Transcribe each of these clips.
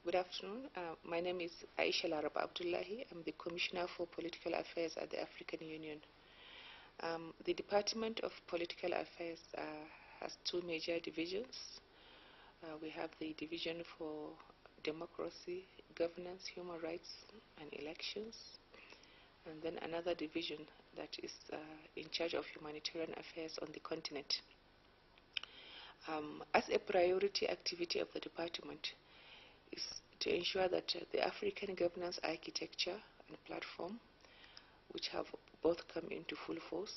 Good afternoon. My name is Aisha L. Abdullahi. I'm the Commissioner for Political Affairs at the African Union. The Department of Political Affairs has two major divisions. We have the Division for Democracy, Governance, Human Rights and Elections, and then another division that is in charge of humanitarian affairs on the continent. As a priority activity of the department is to ensure that the African governance architecture and platform, which have both come into full force,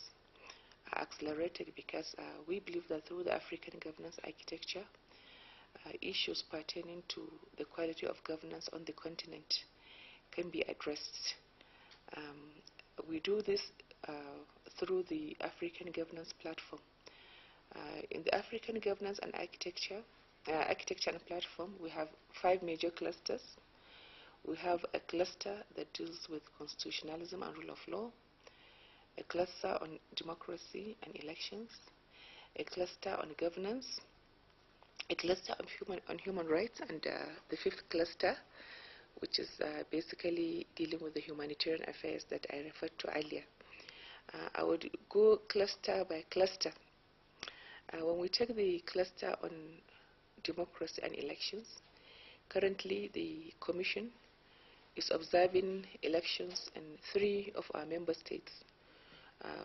are accelerated, because we believe that through the African governance architecture, issues pertaining to the quality of governance on the continent can be addressed. We do this through the African governance platform. In the African governance and architecture and platform, we have 5 major clusters. We have a cluster that deals with constitutionalism and rule of law, a cluster on democracy and elections, a cluster on governance, a cluster on human rights, and the 5th cluster, which is basically dealing with the humanitarian affairs that I referred to earlier. I would go cluster by cluster. When we take the cluster on democracy and elections, currently the Commission is observing elections in 3 of our member states.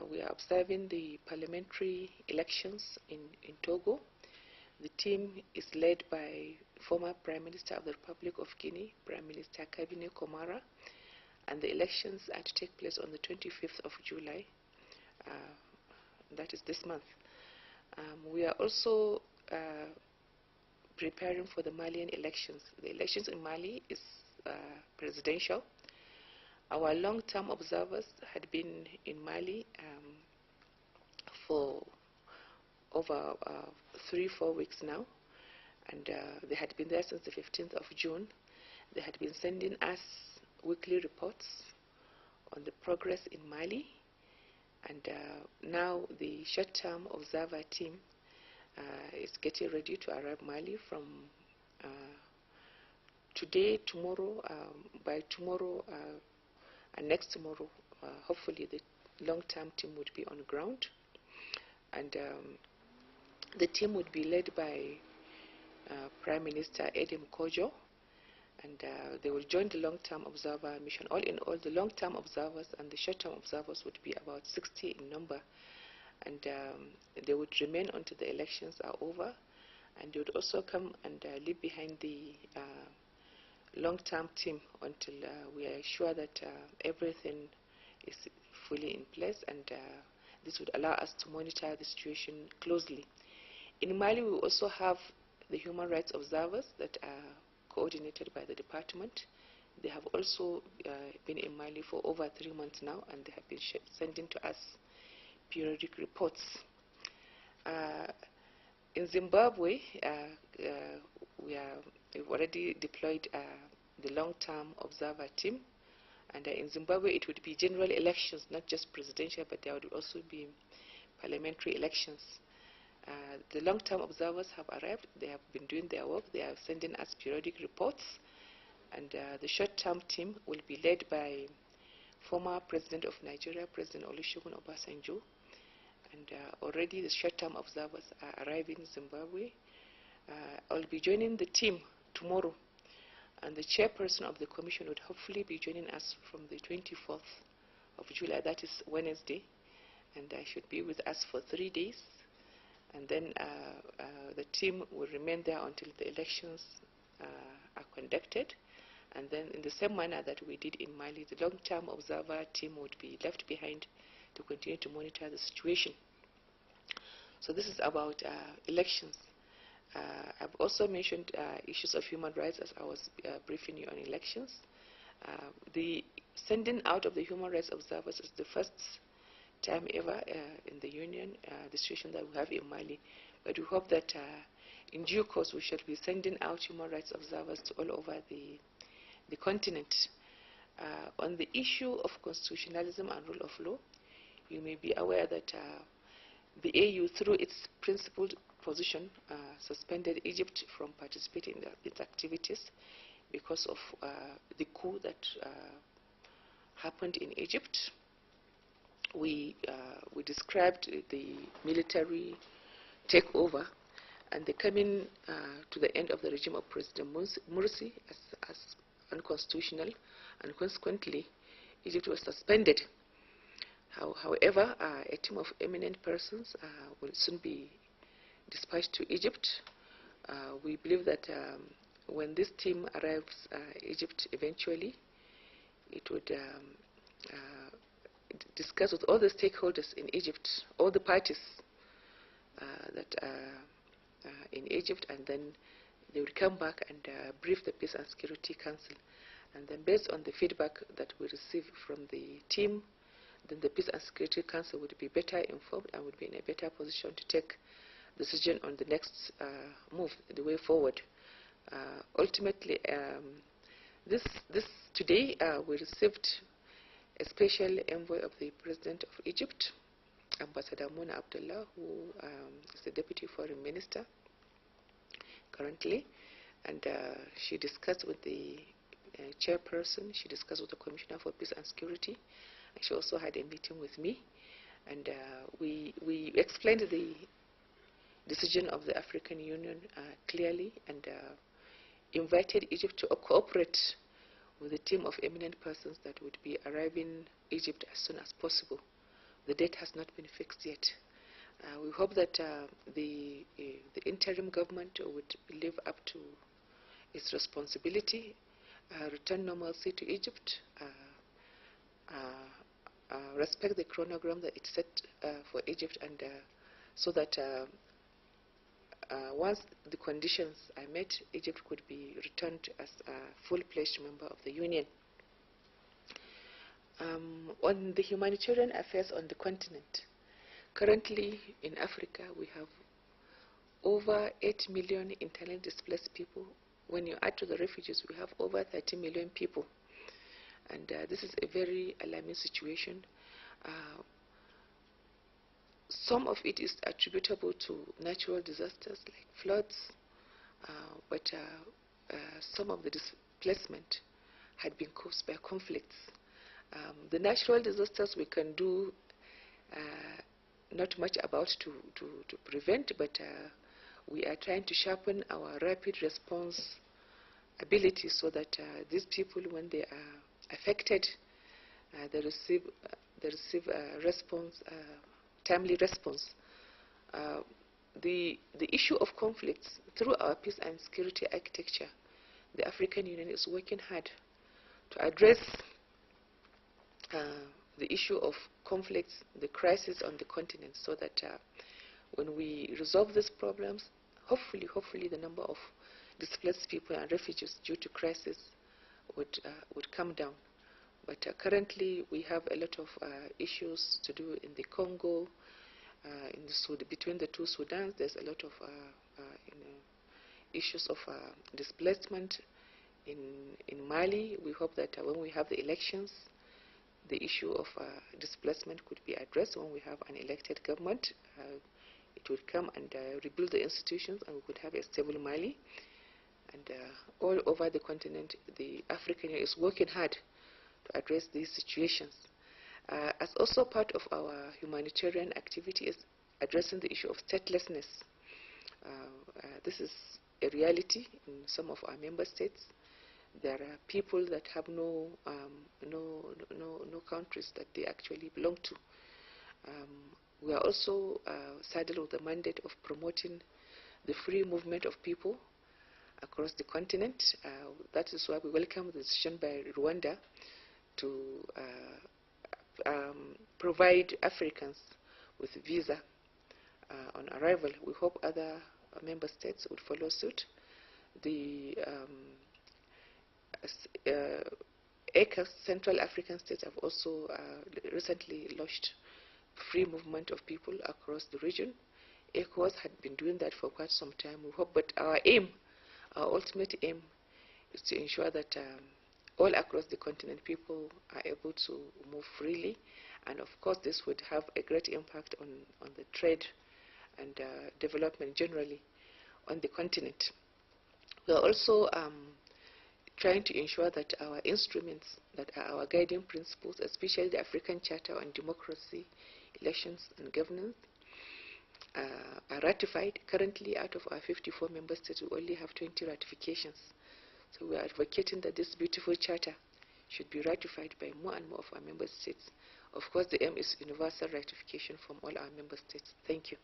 We are observing the parliamentary elections in Togo. The team is led by former Prime Minister of the Republic of Guinea, Prime Minister Kabine Komara, and the elections are to take place on the 25th of July, that is this month. We are also preparing for the Malian elections. The elections in Mali is presidential. Our long-term observers had been in Mali for over 3-4 weeks now, and they had been there since the 15th of June. They had been sending us weekly reports on the progress in Mali, and now the short-term observer team is getting ready to arrive Mali from today, tomorrow, by tomorrow and next tomorrow. Hopefully the long-term team would be on ground, and the team would be led by Prime Minister Edem Kojo, and they will join the long-term observer mission. All in all, the long-term observers and the short-term observers would be about 60 in number, and they would remain until the elections are over, and they would also come and leave behind the long-term team until we are sure that everything is fully in place, and this would allow us to monitor the situation closely. In Mali, we also have the human rights observers that are coordinated by the department. They have also been in Mali for over 3 months now, and they have been sending to us periodic reports. In Zimbabwe, we've already deployed the long-term observer team, and in Zimbabwe it would be general elections, not just presidential, but there would also be parliamentary elections. The long-term observers have arrived. They have been doing their work. They are sending us periodic reports, and the short-term team will be led by former President of Nigeria, President Olusegun Obasanjo, and already the short-term observers are arriving in Zimbabwe. I'll be joining the team tomorrow, and the chairperson of the commission would hopefully be joining us from the 24th of July, that is Wednesday, and I should be with us for 3 days, and then the team will remain there until the elections are conducted, and then in the same manner that we did in Mali, the long-term observer team would be left behind to continue to monitor the situation. So this is about elections. I've also mentioned issues of human rights as I was briefing you on elections. The sending out of the human rights observers is the first time ever in the Union, the situation that we have in Mali. But we hope that in due course we shall be sending out human rights observers to all over the continent. On the issue of constitutionalism and rule of law, you may be aware that the AU, through its principled position, suspended Egypt from participating in its activities because of the coup that happened in Egypt. We described the military takeover and the coming to the end of the regime of President Morsi as unconstitutional, and consequently Egypt was suspended. However, a team of eminent persons will soon be dispatched to Egypt. We believe that when this team arrives Egypt eventually, it would discuss with all the stakeholders in Egypt, all the parties that are in Egypt, and then they would come back and brief the Peace and Security Council. And then based on the feedback that we receive from the team, then the Peace and Security Council would be better informed and would be in a better position to take decision on the next move, the way forward. Ultimately, today we received a special envoy of the President of Egypt, Ambassador Abdullahi, who is the Deputy Foreign Minister currently, and she discussed with the chairperson, she discussed with the Commissioner for Peace and Security, and she also had a meeting with me, and we explained the decision of the African Union clearly, and invited Egypt to cooperate with a team of eminent persons that would be arriving Egypt as soon as possible. The date has not been fixed yet. We hope that the interim government would live up to its responsibility, return normalcy to Egypt, respect the chronogram that it set for Egypt, and so that once the conditions are met, Egypt could be returned as a full-fledged member of the Union. On the humanitarian affairs on the continent, currently in Africa we have over 8 million internally displaced people. When you add to the refugees, we have over 30 million people. And this is a very alarming situation. Some of it is attributable to natural disasters like floods, but some of the displacement had been caused by conflicts. The natural disasters we can do not much about to prevent, but we are trying to sharpen our rapid response ability so that these people, when they are affected, they receive response, timely response. The issue of conflicts, through our peace and security architecture, the African Union is working hard to address the issue of conflicts, the crisis on the continent, so that when we resolve these problems, hopefully the number of displaced people and refugees due to crisis would come down. But currently we have a lot of issues to do in the Congo, between the two Sudans. There's a lot of issues of displacement in Mali. We hope that when we have the elections, the issue of displacement could be addressed. When we have an elected government, it would come and rebuild the institutions, and we could have a stable Mali. And all over the continent, the African Union is working hard to address these situations. As also part of our humanitarian activity is addressing the issue of statelessness. This is a reality in some of our member states. There are people that have no countries that they actually belong to. We are also saddled with the mandate of promoting the free movement of people across the continent. That is why we welcome the decision by Rwanda to provide Africans with visa on arrival. We hope other member states would follow suit. The ECA, Central African states, have also recently launched free movement of people across the region. ECOWAS had been doing that for quite some time. We hope, but our ultimate aim is to ensure that all across the continent people are able to move freely, and of course this would have a great impact on the trade and development generally on the continent. We are also trying to ensure that our instruments that are our guiding principles, especially the African Charter on Democracy, Elections and Governance, are ratified. Currently, out of our 54 member states, we only have 20 ratifications. So we are advocating that this beautiful charter should be ratified by more and more of our member states. Of course, the aim is universal ratification from all our member states. Thank you.